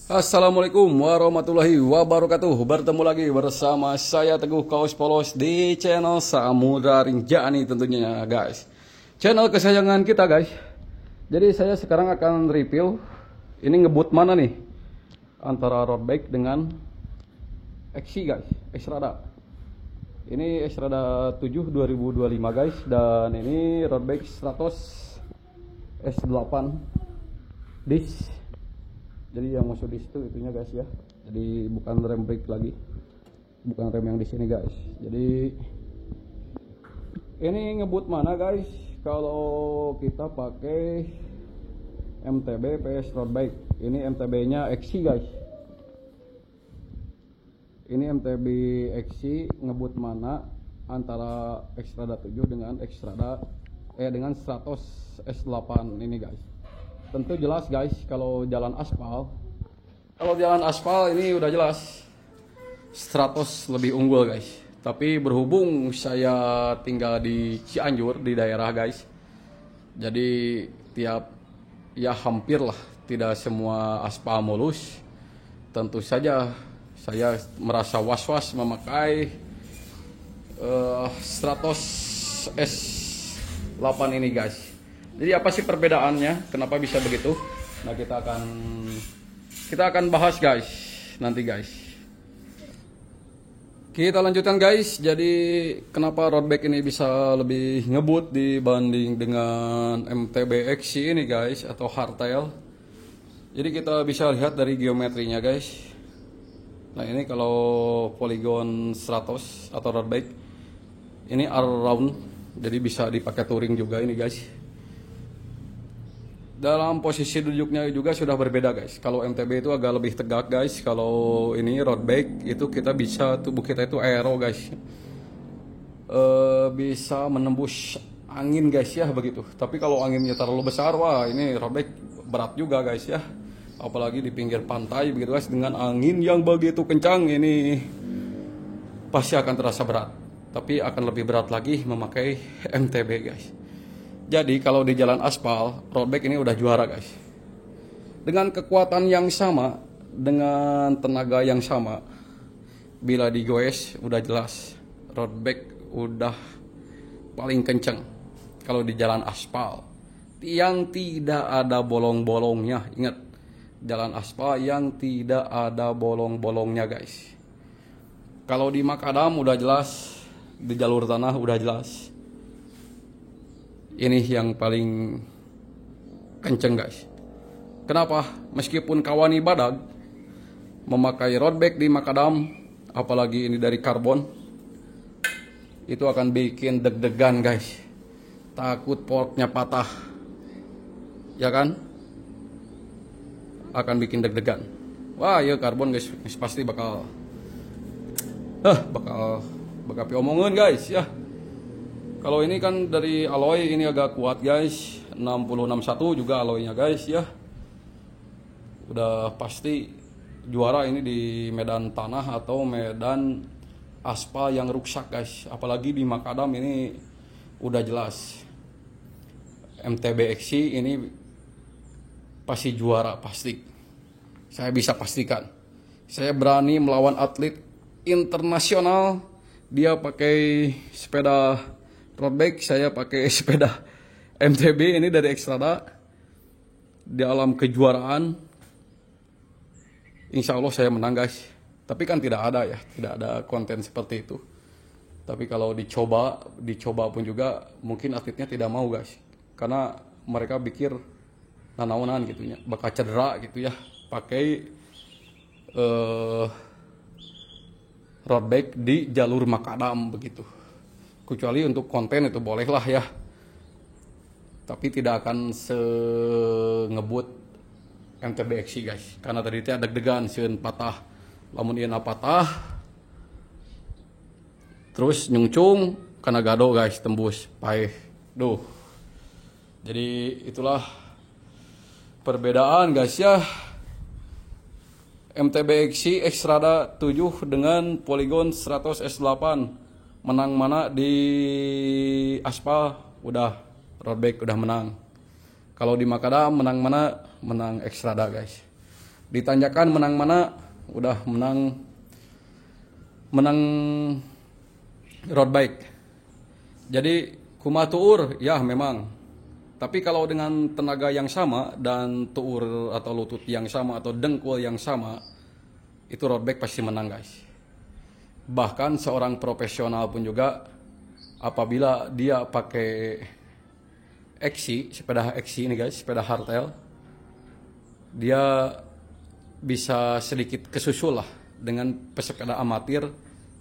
Assalamualaikum warahmatullahi wabarakatuh. Bertemu lagi bersama saya Teguh Kaos Polos di channel Samudra Rinjani tentunya guys. Channel kesayangan kita guys. Jadi saya sekarang akan review ini ngebut mana nih antara road bike dengan XC guys, Xrada. Ini Xrada 7 2025 guys, dan ini road bike Stratos S8 disc. Jadi yang masuk di situ itunya guys ya. Jadi bukan rem brake lagi. Bukan rem yang di sini guys. Jadi ini ngebut mana guys? Kalau kita pakai MTB PS road bike. Ini MTB-nya XC guys. Ini MTB XC ngebut mana antara Xrada 7 dengan dengan Stratos S8 ini guys. Tentu jelas guys, kalau jalan aspal ini udah jelas Stratos lebih unggul guys. Tapi berhubung saya tinggal di Cianjur di daerah guys, jadi hampir lah tidak semua aspal mulus. Tentu saja saya merasa was-was memakai Stratos S8 ini guys. Jadi apa sih perbedaannya? Kenapa bisa begitu? Nah, kita akan bahas guys nanti guys. Kita lanjutkan guys. Jadi kenapa road bike ini bisa lebih ngebut dibanding dengan MTB XC ini guys, atau hardtail? Jadi kita bisa lihat dari geometrinya guys. Nah, ini kalau polygon Stratos atau road bike ini round, jadi bisa dipakai touring juga ini guys. Dalam posisi duduknya juga sudah berbeda guys. Kalau MTB itu agak lebih tegak guys. Kalau ini road bike itu kita bisa, tubuh kita itu aero guys, bisa menembus angin guys ya begitu. Tapi kalau anginnya terlalu besar, wah ini road bike berat juga guys ya. Apalagi di pinggir pantai begitu guys, dengan angin yang begitu kencang, ini pasti akan terasa berat. Tapi akan lebih berat lagi memakai MTB guys. Jadi kalau di jalan aspal, road bike ini udah juara guys. Dengan kekuatan yang sama, dengan tenaga yang sama, bila digoes udah jelas road bike udah paling kenceng. Kalau di jalan aspal yang tidak ada bolong-bolongnya, ingat, jalan aspal yang tidak ada bolong-bolongnya guys. Kalau di makadam udah jelas, di jalur tanah udah jelas. Ini yang paling kenceng guys. Kenapa? Meskipun kawani badag, memakai road bike di makadam, apalagi ini dari karbon, itu akan bikin deg-degan guys. Takut forknya patah, ya kan? Akan bikin deg-degan. Wah ya karbon guys, pasti bakal omongan guys ya. Kalau ini kan dari alloy, ini agak kuat guys, 6061 juga alloynya guys ya. Udah pasti juara ini di medan tanah atau medan aspal yang rusak guys. Apalagi di makadam ini udah jelas. MTB XC ini pasti juara, pasti. Saya bisa pastikan. Saya berani melawan atlet internasional. Dia pakai sepeda road bike, saya pakai sepeda MTB ini dari Xrada. Di alam kejuaraan, insya Allah saya menang guys. Tapi kan tidak ada konten seperti itu. Tapi kalau dicoba pun juga mungkin atletnya tidak mau guys, karena mereka pikir nanaonan gitu ya, bakal cedera gitu ya pakai road bike di jalur makadam begitu. Kecuali untuk konten itu bolehlah ya. Tapi tidak akan ngebut MTB XC guys. Karena tadi itu ada deg-degan sieun patah. Lamun ieu patah, terus nyungcung karena gado guys, tembus paeh. Duh. Jadi itulah perbedaan guys ya. MTB XC Xrada 7 dengan polygon Stratos S8. Menang mana di aspal, udah road bike udah menang. Kalau di makadam menang mana? Menang Xrada guys. Ditanyakan menang mana, udah menang road bike. Jadi kumaha tuur, ya memang. Tapi kalau dengan tenaga yang sama dan tuur atau lutut yang sama atau dengkul yang sama, itu road bike pasti menang guys. Bahkan seorang profesional pun juga apabila dia pakai sepeda XC ini guys, sepeda hardtail, dia bisa sedikit kesusul lah dengan pesepeda amatir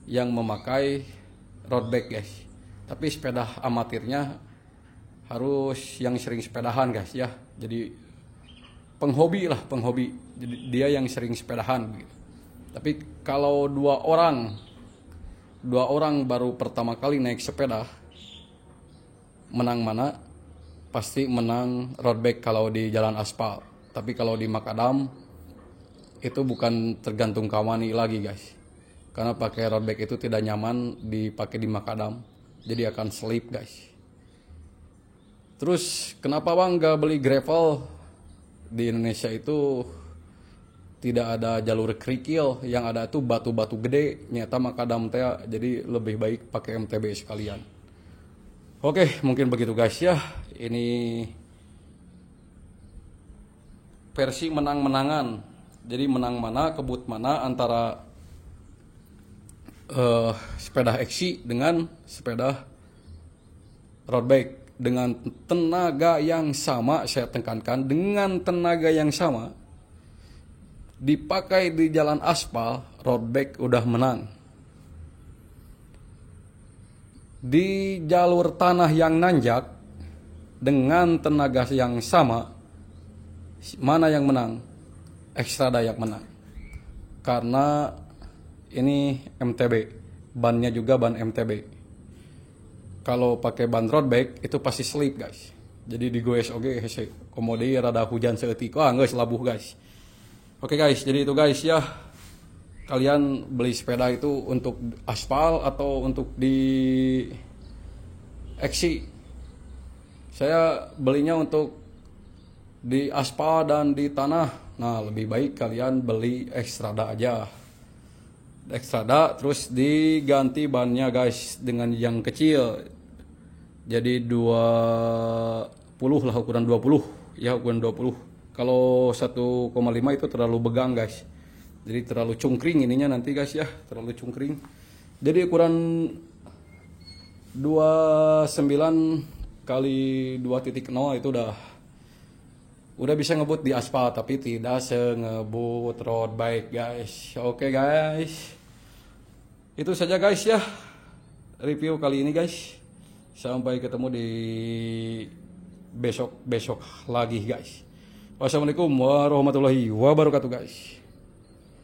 yang memakai road bike guys. Tapi sepeda amatirnya harus yang sering sepedahan guys ya. Jadi penghobi. Jadi dia yang sering sepedahan gitu. Tapi kalau dua orang baru pertama kali naik sepeda, menang mana? Pasti menang road bike kalau di jalan aspal. Tapi kalau di makadam itu bukan tergantung kawani lagi guys. Karena pakai road bike itu tidak nyaman dipakai di makadam. Jadi akan slip guys. Terus kenapa bang gak beli gravel? Di Indonesia itu tidak ada jalur kerikil, yang ada tuh batu-batu gede, nyata makadam teh, jadi lebih baik pakai MTB sekalian. Oke, mungkin begitu guys ya. Ini versi menang-menangan. Jadi menang mana, kebut mana antara sepeda XC dengan sepeda road bike. Dengan tenaga yang sama, saya tekankan, dengan tenaga yang sama, dipakai di jalan aspal, road bike udah menang. Di jalur tanah yang nanjak, dengan tenaga yang sama, mana yang menang? Xstrada yang menang. Karena ini MTB, bannya juga ban MTB. Kalau pakai ban road bike itu pasti slip guys. Jadi digoes oge hese komodi rada hujan seeutik. Wah, geus labuh guys. Oke guys, jadi itu guys ya. Kalian beli sepeda itu untuk aspal atau untuk di XC? Saya belinya untuk di aspal dan di tanah. Nah, lebih baik kalian beli Xstrada aja. Xstrada terus diganti bannya guys dengan yang kecil. Jadi 20 lah, ukuran 20 ya, ukuran 20. Kalau 1,5 itu terlalu begang guys. Jadi terlalu cungkring ininya nanti guys ya, terlalu cungkring. Jadi ukuran 29 kali 2.0 itu udah bisa ngebut di aspal, tapi tidak sengebut road bike guys. Oke guys, itu saja guys ya review kali ini guys. Sampai ketemu di besok lagi guys. Wassalamualaikum warahmatullahi wabarakatuh guys.